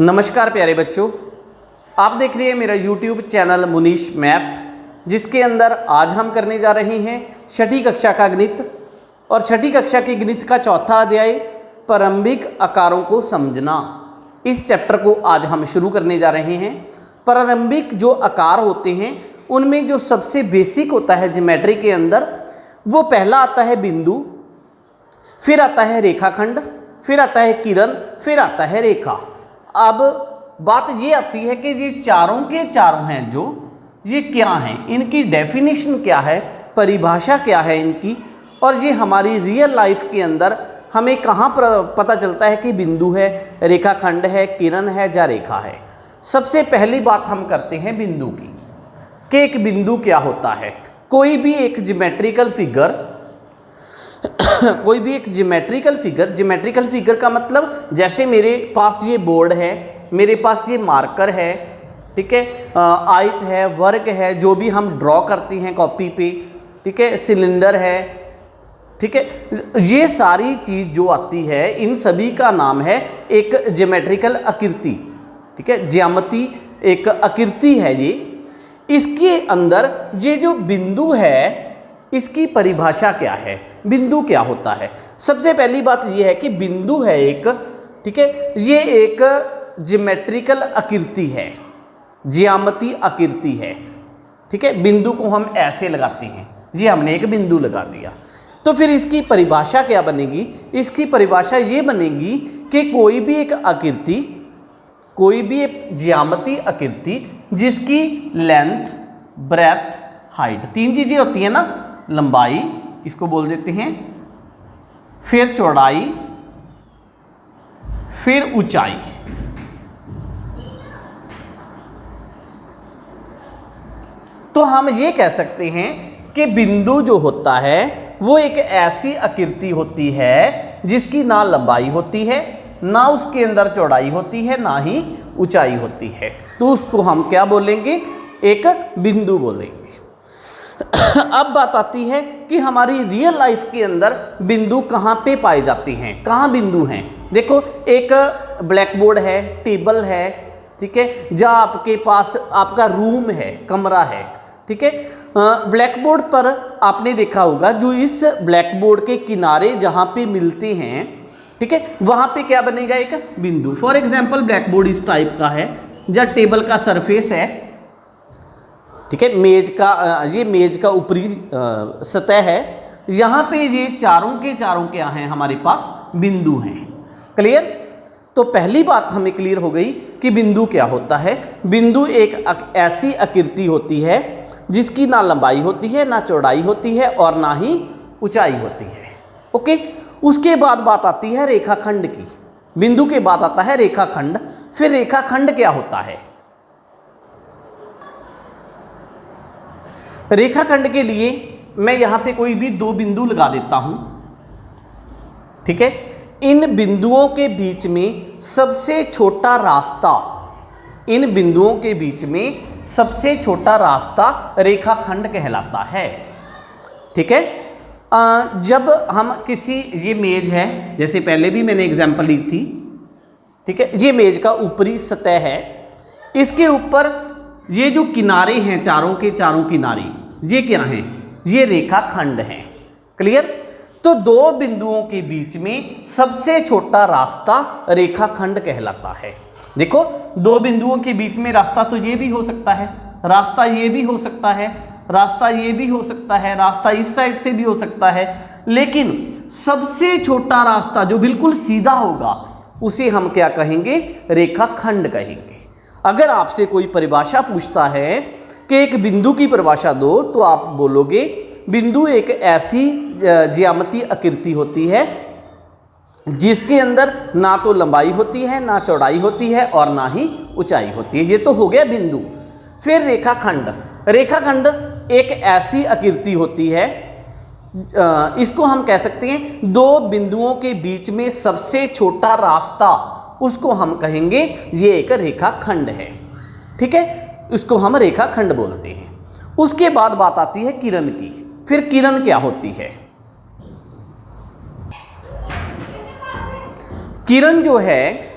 नमस्कार प्यारे बच्चों, आप देख रहे हैं मेरा YouTube चैनल मुनीश मैथ, जिसके अंदर आज हम करने जा रहे हैं छठी कक्षा का गणित। और छठी कक्षा के गणित का चौथा अध्याय प्रारंभिक आकारों को समझना, इस चैप्टर को आज हम शुरू करने जा रहे हैं। प्रारंभिक जो आकार होते हैं उनमें जो सबसे बेसिक होता है ज्योमेट्री के अंदर, वो पहला आता है बिंदु, फिर आता है रेखाखंड, फिर आता है किरण, फिर आता है रेखा। अब बात ये आती है कि ये चारों के चारों हैं जो ये क्या हैं, इनकी डेफिनेशन क्या है, परिभाषा क्या है इनकी, और ये हमारी रियल लाइफ के अंदर हमें कहाँ पर पता चलता है कि बिंदु है, रेखाखंड है, किरण है या रेखा है। सबसे पहली बात हम करते हैं बिंदु की, कि एक बिंदु क्या होता है। कोई भी एक ज्योमेट्रिकल फिगर कोई भी एक ज्योमेट्रिकल फिगर का मतलब, जैसे मेरे पास ये बोर्ड है, मेरे पास ये मार्कर है, ठीक है, आयत है, वर्ग है, जो भी हम ड्रॉ करते हैं कॉपी पे, ठीक है, सिलेंडर है, ठीक है, ये सारी चीज़ जो आती है इन सभी का नाम है एक ज्योमेट्रिकल आकृति, ठीक है, ज्यामिति एक आकृति है ये। इसके अंदर ये जो बिंदु है इसकी परिभाषा क्या है, बिंदु क्या होता है। सबसे पहली बात यह है कि बिंदु है एक, ठीक है, ये एक ज्योमेट्रिकल आकृति है, ज्यामिति आकृति है, ठीक है। बिंदु को हम ऐसे लगाते हैं, ये हमने एक बिंदु लगा दिया, तो फिर इसकी परिभाषा क्या बनेगी। इसकी परिभाषा ये बनेगी कि कोई भी एक आकृति, कोई भी एक ज्यामिति आकृति जिसकी लेंथ, ब्रेथ, हाइट, तीन चीजें होती है ना, लंबाई इसको बोल देते हैं, फिर चौड़ाई, फिर ऊंचाई। तो हम ये कह सकते हैं कि बिंदु जो होता है वो एक ऐसी आकृति होती है जिसकी ना लंबाई होती है, ना उसके अंदर चौड़ाई होती है, ना ही ऊंचाई होती है। तो उसको हम क्या बोलेंगे, एक बिंदु बोलेंगे। अब बात आती है कि हमारी रियल लाइफ के अंदर बिंदु कहाँ पे पाए जाते हैं, कहाँ बिंदु हैं। देखो, एक ब्लैक बोर्ड है, टेबल है, ठीक है, जहाँ आपके पास आपका रूम है, कमरा है, ठीक है। ब्लैक बोर्ड पर आपने देखा होगा जो इस ब्लैक बोर्ड के किनारे जहाँ पे मिलते हैं, ठीक है, वहाँ पे क्या बनेगा, एक बिंदु। फॉर एग्जाम्पल ब्लैक बोर्ड इस टाइप का है, जहाँ टेबल का सरफेस है, ठीक है, मेज का, ये मेज का ऊपरी सतह है, यहाँ पे ये चारों के चारों क्या हैं, हमारे पास बिंदु हैं। क्लियर। तो पहली बात हमें क्लियर हो गई कि बिंदु क्या होता है। बिंदु एक ऐसी आकृति होती है जिसकी ना लंबाई होती है, ना चौड़ाई होती है, और ना ही ऊंचाई होती है। ओके। उसके बाद बात आती है रेखाखंड की। बिंदु के बाद आता है रेखाखंड। फिर रेखाखंड क्या होता है। रेखाखंड के लिए मैं यहां पे कोई भी दो बिंदु लगा देता हूं, ठीक है। इन बिंदुओं के बीच में सबसे छोटा रास्ता, इन बिंदुओं के बीच में सबसे छोटा रास्ता रेखाखंड कहलाता है, ठीक है। जब हम किसी, ये मेज है, जैसे पहले भी मैंने एग्जांपल ली थी, ठीक है, ये मेज का ऊपरी सतह है, इसके ऊपर ये जो किनारे हैं, चारों के चारों किनारे, ये क्या हैं, ये रेखाखंड हैं। क्लियर। तो दो बिंदुओं के बीच में सबसे छोटा रास्ता रेखाखंड कहलाता है। देखो, दो बिंदुओं के बीच में रास्ता तो ये भी हो सकता है, रास्ता ये भी हो सकता है, रास्ता ये भी हो सकता है, रास्ता इस साइड से भी हो सकता है, लेकिन सबसे छोटा रास्ता जो बिल्कुल सीधा होगा उसे हम क्या कहेंगे, रेखाखंड कहेंगे। अगर आपसे कोई परिभाषा पूछता है कि एक बिंदु की परिभाषा दो, तो आप बोलोगे बिंदु एक ऐसी ज्यामिति आकृति होती है जिसके अंदर ना तो लंबाई होती है, ना चौड़ाई होती है, और ना ही ऊंचाई होती है। ये तो हो गया बिंदु। फिर रेखाखंड। रेखाखंड एक ऐसी आकृति होती है, इसको हम कह सकते हैं दो बिंदुओं के बीच में सबसे छोटा रास्ता, उसको हम कहेंगे ये एक रेखाखंड है, ठीक है, इसको हम रेखाखंड बोलते हैं। उसके बाद बात आती है किरण की। फिर किरण क्या होती है। किरण जो है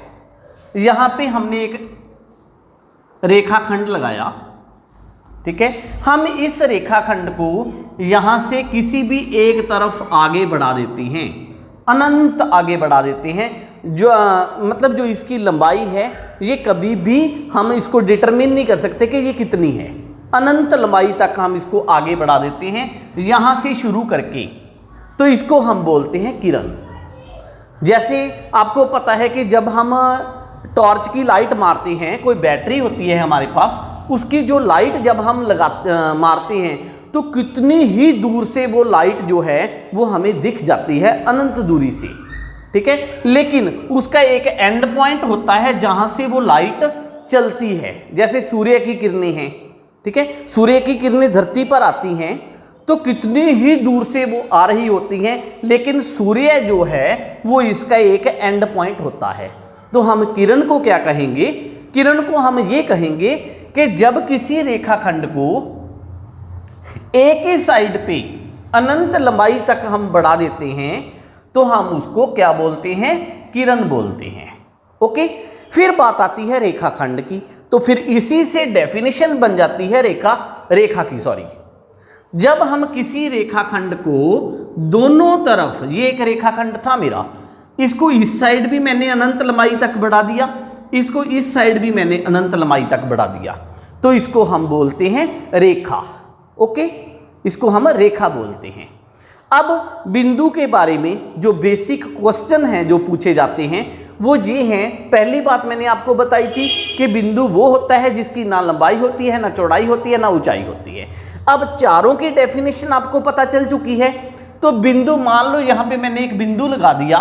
यहां पे हमने एक रेखाखंड लगाया, ठीक है। हम इस रेखाखंड को यहां से किसी भी एक तरफ आगे बढ़ा देते हैं, अनंत आगे बढ़ा देते हैं। जो मतलब जो इसकी लंबाई है ये कभी भी हम इसको डिटरमिन नहीं कर सकते कि ये कितनी है, अनंत लंबाई तक हम इसको आगे बढ़ा देते हैं यहां से शुरू करके। तो इसको हम बोलते हैं किरण। जैसे आपको पता है कि जब हम टॉर्च की लाइट मारते हैं, कोई बैटरी होती है हमारे पास, उसकी जो लाइट जब हम मारते हैं तो कितनी ही दूर से वो लाइट जो है वो हमें दिख जाती है, अनंत दूरी से, ठीक है। लेकिन उसका एक एंड पॉइंट होता है जहां से वो लाइट चलती है। जैसे सूर्य की किरणें हैं, ठीक है, सूर्य की किरणें धरती पर आती हैं तो कितनी ही दूर से वो आ रही होती हैं, लेकिन सूर्य जो है वो इसका एक एंड पॉइंट होता है। तो हम किरण को क्या कहेंगे? किरण को हम ये कहेंगे कि जब किसी रेखाखंड को एक ही साइड पे अनंत लंबाई तक हम बढ़ा देते हैं तो हम उसको क्या बोलते हैं? किरण बोलते हैं। ओके, फिर बात आती है रेखाखंड की। तो फिर इसी से डेफिनेशन बन जाती है रेखा की, सॉरी। जब हम किसी रेखाखंड को दोनों तरफ, ये एक रेखाखंड था मेरा, इसको इस साइड भी मैंने अनंत लंबाई तक बढ़ा दिया, इसको इस साइड भी मैंने अनंत लंबाई तक बढ़ा दिया, तो इसको हम बोलते हैं रेखा। ओके, इसको हम रेखा बोलते हैं। अब बिंदु के बारे में जो बेसिक क्वेश्चन हैं जो पूछे जाते हैं वो ये हैं। पहली बात मैंने आपको बताई थी कि बिंदु वो होता है जिसकी ना लंबाई होती है, ना चौड़ाई होती है, ना ऊंचाई होती है। अब चारों की डेफिनेशन आपको पता चल चुकी है। तो बिंदु, मान लो यहां पे मैंने एक बिंदु लगा दिया,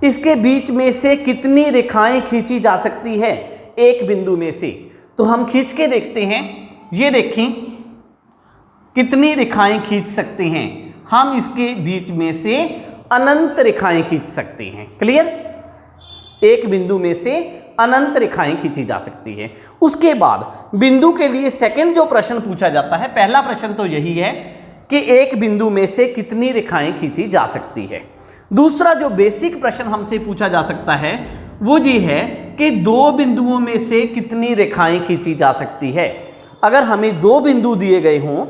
इसके बीच में से कितनी रेखाएं खींची जा सकती है एक बिंदु में से? तो हम खींच के देखते हैं। ये देखें कितनी रेखाएं खींच सकते हैं हम, इसके बीच में से अनंत रेखाएं खींच सकते हैं। क्लियर? एक बिंदु में से अनंत रेखाएं खींची जा सकती है। उसके बाद बिंदु के लिए सेकंड जो प्रश्न पूछा जाता है, पहला प्रश्न तो यही है कि एक बिंदु में से कितनी रेखाएं खींची जा सकती है। दूसरा जो बेसिक प्रश्न हमसे पूछा जा सकता है वो ये है कि दो बिंदुओं में से कितनी रेखाएं खींची जा सकती है। अगर हमें दो बिंदु दिए गए हों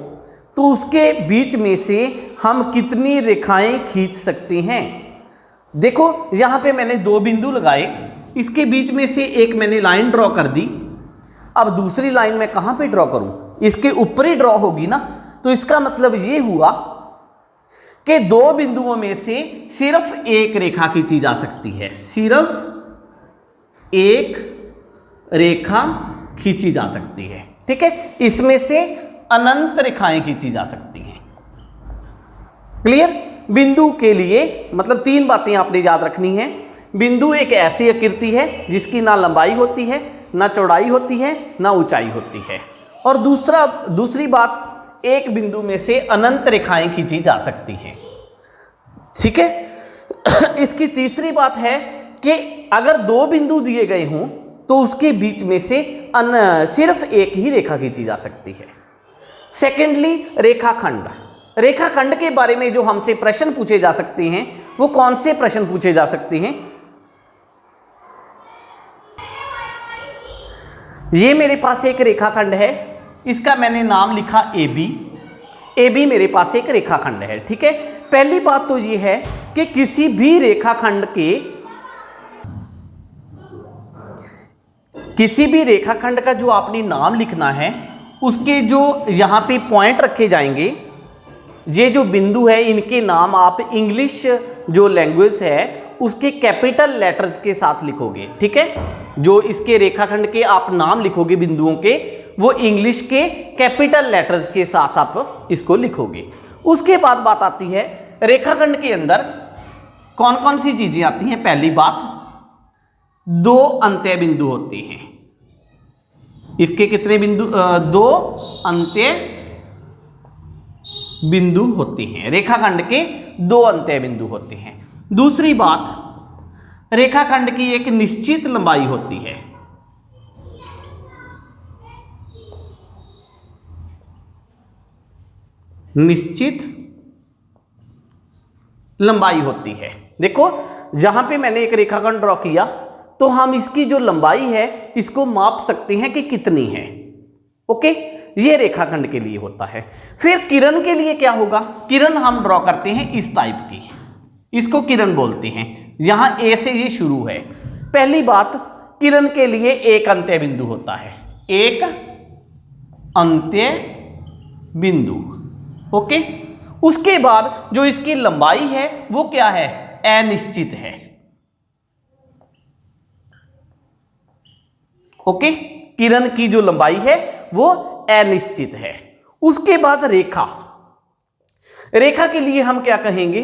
तो उसके बीच में से हम कितनी रेखाएं खींच सकते हैं। देखो यहां पे मैंने दो बिंदु लगाए, इसके बीच में से एक मैंने लाइन ड्रॉ कर दी। अब दूसरी लाइन मैं कहां पे ड्रॉ करूं? इसके ऊपर ही ड्रॉ होगी ना। तो इसका मतलब ये हुआ कि दो बिंदुओं में से सिर्फ एक रेखा खींची जा सकती है, सिर्फ एक रेखा खींची जा सकती है। ठीक है, इसमें से अनंत रेखाएं खींची जा सकती हैं। क्लियर? बिंदु के लिए मतलब तीन बातें आपने याद रखनी है। बिंदु एक ऐसी आकृति है जिसकी ना लंबाई होती है, ना चौड़ाई होती है, ना ऊंचाई होती है। और दूसरी बात, एक बिंदु में से अनंत रेखाएं खींची जा सकती हैं। ठीक है। इसकी तीसरी बात है कि अगर दो बिंदु दिए गए हों तो उसके बीच में से सिर्फ एक ही रेखा खींची जा सकती है। सेकेंडली, रेखाखंड। रेखाखंड के बारे में जो हमसे प्रश्न पूछे जा सकते हैं वो कौन से प्रश्न पूछे जा सकते हैं? ये मेरे पास एक रेखाखंड है, इसका मैंने नाम लिखा AB। AB मेरे पास एक रेखाखंड है। ठीक है, पहली बात तो ये है कि किसी भी रेखाखंड का जो आपने नाम लिखना है उसके जो यहाँ पे पॉइंट रखे जाएंगे, ये जो बिंदु है इनके नाम आप इंग्लिश जो लैंग्वेज है उसके कैपिटल लेटर्स के साथ लिखोगे। ठीक है, जो इसके रेखाखंड के आप नाम लिखोगे बिंदुओं के, वो इंग्लिश के कैपिटल लेटर्स के साथ आप इसको लिखोगे। उसके बाद बात आती है रेखाखंड के अंदर कौन कौन सी चीजें आती हैं। पहली बात, दो अंत्य बिंदु होते हैं। इसके कितने बिंदु? दो अंत्य बिंदु होते हैं। रेखाखंड के दो अंत्य बिंदु होते हैं। दूसरी बात, रेखाखंड की एक निश्चित लंबाई होती है। निश्चित लंबाई होती है। देखो जहां पे मैंने एक रेखाखंड ड्रॉ किया तो हम इसकी जो लंबाई है इसको माप सकते हैं कि कितनी है। ओके, ये रेखाखंड के लिए होता है। फिर किरण के लिए क्या होगा, किरण हम ड्रॉ करते हैं इस टाइप की, इसको किरण बोलते हैं। यहां ए से ये शुरू है। पहली बात, किरण के लिए एक अंत्य बिंदु होता है, एक अंत्य बिंदु। ओके, उसके बाद जो इसकी लंबाई है वो क्या है, अनिश्चित है। ओके, किरण की जो लंबाई है वो अनिश्चित है। उसके बाद रेखा, रेखा के लिए हम क्या कहेंगे,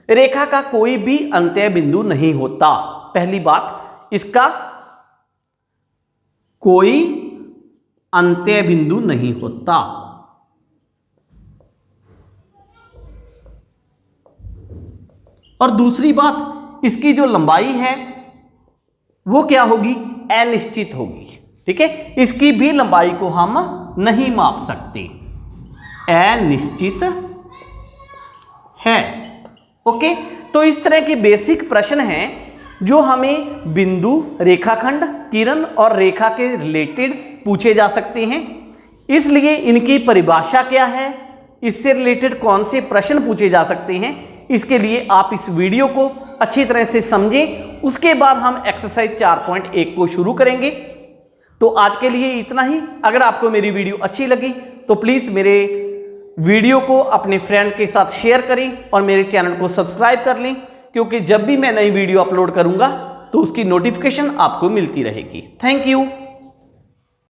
रेखा का कोई भी अंत्य बिंदु नहीं होता। पहली बात, इसका कोई अंत्य बिंदु नहीं होता। और दूसरी बात, इसकी जो लंबाई है वो क्या होगी, अनिश्चित होगी। ठीक है, इसकी भी लंबाई को हम नहीं माप सकते, अनिश्चित है। ओके, तो इस तरह के बेसिक प्रश्न हैं जो हमें बिंदु, रेखाखंड, किरण और रेखा के रिलेटेड पूछे जा सकते हैं। इसलिए इनकी परिभाषा क्या है, इससे रिलेटेड कौन से प्रश्न पूछे जा सकते हैं, इसके लिए आप इस वीडियो को अच्छी तरह से समझें। उसके बाद हम एक्सरसाइज 4.1 को शुरू करेंगे। तो आज के लिए इतना ही। अगर आपको मेरी वीडियो अच्छी लगी तो प्लीज़ मेरे वीडियो को अपने फ्रेंड के साथ शेयर करें और मेरे चैनल को सब्सक्राइब कर लें, क्योंकि जब भी मैं नई वीडियो अपलोड करूंगा तो उसकी नोटिफिकेशन आपको मिलती रहेगी। Thank you.